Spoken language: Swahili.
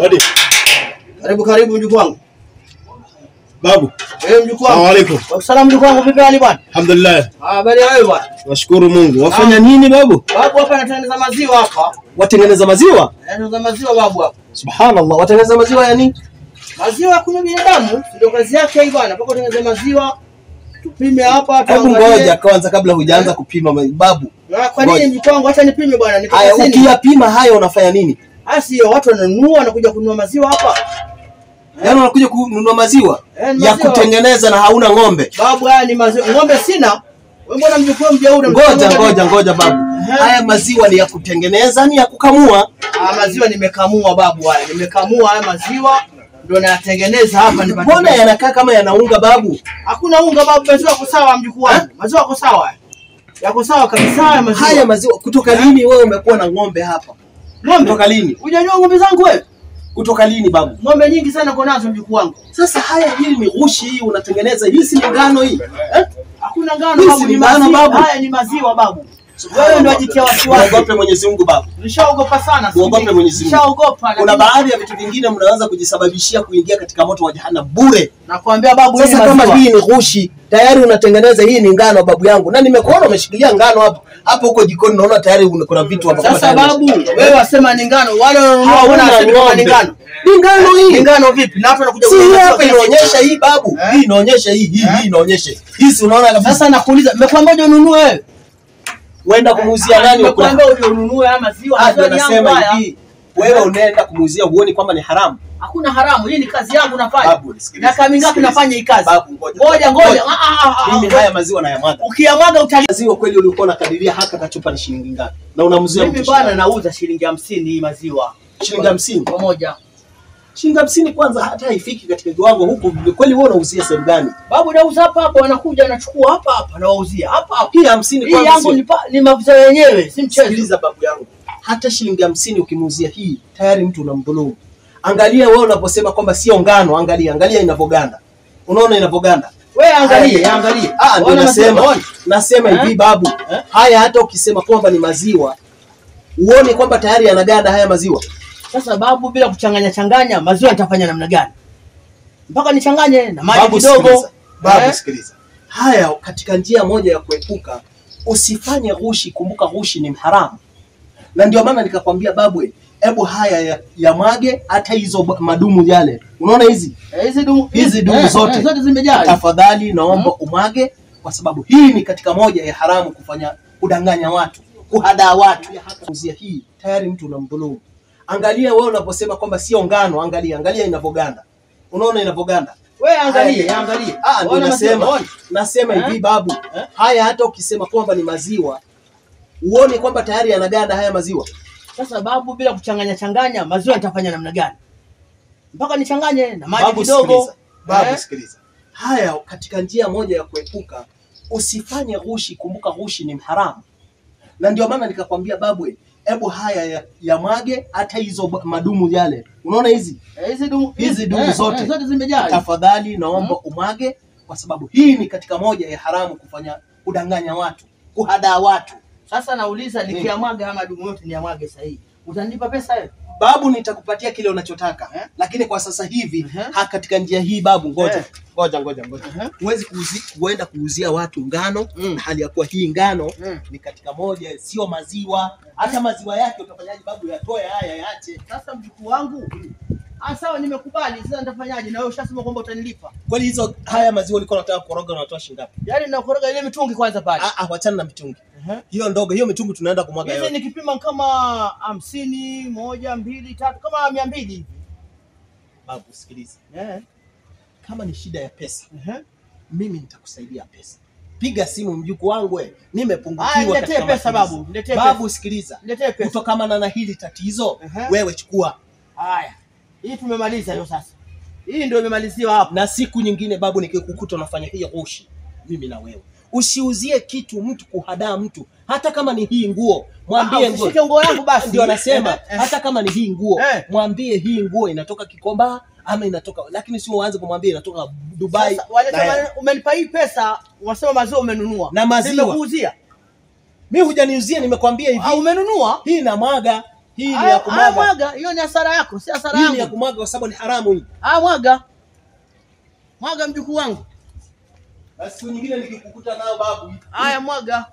Hadi. Karibu mjukuu wangu. Babu. Mjukuu wangu. Asalamu alaykum. Wasalamu mjukuu wangu, vipi hali bwana? Alhamdulillah. Habari ya wewe bwana? Nashukuru Mungu. Wafanya nini babu? Babu hapa anatengeneza maziwa hapa. Watengeneza maziwa? Anatengeneza maziwa babu hapa. Subhanallah. Watengeneza maziwa ya nini? Maziwa ya kunywa binadamu, ndio kazi yake hii bwana. Paka utengeneze maziwa. Tupime hapa Hebu ngoja kwanza kabla hujaanza kupima babu. Kwa nini mjukuu wangu, acha nipime bwana. Haya, ukiyapima hayo unafanya nini? Sio watu wananunua na kuja kununua maziwa hapa. Yaani unakuja kununua maziwa ya kutengeneza na hauna ng'ombe. Babu, haya ni maziwa. Ng'ombe sina. Wewe mbona mjukuu mjeuri? Ngoja babu. Haya maziwa ni ya kutengeneza, ni ya kukamua? Maziwa nimekamua babu, haya. Nimekamua haya maziwa ndio nayatengeneza hapa. Mbona yanakaa kama yanaunga babu? Hakuna unga babu, maziwa yako sawa mjukuu wangu. Maziwa yako sawa. Yako sawa kabisa haya maziwa. Haya maziwa kutoka lini wewe umekuwa na ng'ombe hapa? Ng'ombe kutoka lini? Hujajua ng'ombe zangu wewe? Kutoka lini babu? Ng'ombe nyingi sana uko nazo mjukuu wangu. Sasa haya hii ni ghushi hii unatengeneza. Hii si ngano hii. Hakuna ngano babu, ni maziwa. Haya ni maziwa babu. Wewe ndio ajitia wasiwasi. Muogope Mwenyezi Mungu babu. Nishaogopa sana. Muogope Mwenyezi Mungu. Nishaogopa. Kuna baadhi ya vitu vingine mnaanza kujisababishia kuingia katika moto wa jahannam bure. Nakwambia babu, sasa kama hii ni ghushi, tayari unatengeneza hii ni ngano babu yangu. Na nimekuona umeshikilia ngano hapo. Hapo huko jikoni naona tayari kuna vitu hapo. Sasa babu, wewe wasema ni ngano, wale wanasema ni ngano. Ni ngano hii. Ni ngano vipi? Na watu wanakuja kununua. Hapa inaonyesha hii babu. Hii inaonyesha hii inaonyesha. Hii si unaona kabisa. Sasa nakuuliza, nimekwambia ununue wewe. Uenda kumuuzia nani? Nimekwambia ununue haya maziwa. Anasema hivi, wewe unaenda kumuuzia, huoni kwamba ni haramu? Hakuna haramu, hii ni kazi yangu nafanya. Babu, miaka mingapi nafanya hii kazi? Babu, ngoja. Mimi haya maziwa na yamwaga. Ukiyamwaga maziwa kweli ulikuwa unakadiria haka kachupa ni shilingi ngapi? Na unamuzia mimi bwana nauza shilingi 50 hii maziwa. Shilingi 50 pamoja. Shilingi 50 kwanza hata haifiki katika kiwango huko. Kweli wewe unauzia sehemu gani? Babu, nauza hapa wanakuja anachukua hapa na wauzia hapa. Hii 50 kwanza. Hii yangu ni mafuta yenyewe, si mchezo. Sikiliza babu yangu. Hata shilingi 50 ukimuuzia hii tayari mtu unamdhulumu. Angalia wewe unaposema kwamba sio ngano, angalia inavoganda. Unaona inavoganda? Wewe angalia. Ndio nasema hivi babu. Haya hata ukisema kwamba ni maziwa, uone kwamba tayari yanaganda haya maziwa. Sasa babu, bila kuchanganya maziwa nitafanya namna gani? Mpaka nichanganye na maji kidogo. Babu sikiliza. Haya katika njia moja ya kuepuka, usifanye ghushi. Kumbuka ghushi ni haramu. Na ndio maana nikakwambia babu, hebu haya ya mwage hata hizo madumu yale. Unaona hizi dumu zote zimejaa. Tafadhali naomba umwage, kwa sababu hii ni katika moja ya haramu, kudanganya watu, kuhadaa watu. Kuzia hii tayari mtu unamdhulumu. Angalia wewe unaposema kwamba sio ngano, angalia inavoganda. Unaona inavoganda? Wewe angalia. Ndio nasema hivi babu. Haya hata ukisema kwamba ni maziwa, uone kwamba tayari yanaganda haya maziwa. Sasa babu, bila kuchanganya maziwa nitafanya namna gani? Mpaka nichanganye na maji kidogo. Babu sikiliza. Haya katika njia moja ya kuepuka, usifanye ghushi. Kumbuka ghushi ni haramu. Na ndio maana nikakwambia babu, hebu haya ya mwage hata hizo madumu yale. Unaona hizi dumu zote zimejaa. Tafadhali naomba umwage, kwa sababu hii ni katika moja ya haramu, kudanganya watu, kuhadaa watu. Sasa nauliza, nikiamwaga haya madumu yote niamwage sahihi, utanipa pesa wewe? Babu, nitakupatia kile unachotaka. Lakini kwa sasa hivi katika njia hii babu, ngoja. Huwezi kuenda kuuzia watu ngano na hali ya kuwa hii ngano ni katika moja, sio maziwa. Hata maziwa yake utafanyaje babu? Yatoe haya yaache. Sasa mjukuu wangu, sawa nimekubali. Sasa nitafanyaje? Na wewe ushasema kwamba utanilipa. Kwani haya maziwa ulikuwa unataka kukoroga unatoa shilingi ngapi? Yaani nakoroga ile mitungi kwanza pale. Wachana na mitungi. Hiyo ndogo, hiyo mitungi tunaenda kumwaga yote. Hizi nikipima kama 50, 1, 2, 3, kama 200 hivi. Babu sikiliza. Kama ni shida ya pesa, mimi nitakusaidia pesa. Piga simu mjukuu wangu, nimepungukiwa katika pesa babu. Babu sikiliza. Kutokana na hili tatizo, wewe chukua. Haya. Hii tumemaliza hiyo sasa. Hii ndio imemaliziwa hapo. Na siku nyingine babu nikikukuta unafanya hiyo ghushi, mimi na wewe. Usiuzie kitu mtu, kuhadaa mtu. Hata kama ni hii nguo, mwambie nguo yangu basi. Ndio anasema hata kama ni hii nguo, mwambie hii nguo inatoka Kikomba ama inatoka, lakini sio uanze kumwambia inatoka Dubai. Sasa wale kama umenipa hii pesa, wasema maziwa umenunua. Na maziwa nimekuuzia. Mimi hujaniuzia, nimekwambia hivi. Umenunua? Hii na mwaga. Hii ni ya kumwaga. Mwaga, hiyo ni hasara yako, si hasara yangu. Hii ni ya kumwaga kwa sababu ni haramu hii. Mwaga. Mwaga mjukuu wangu. Basi siku nyingine nikikukuta nao babu. Haya mwaga.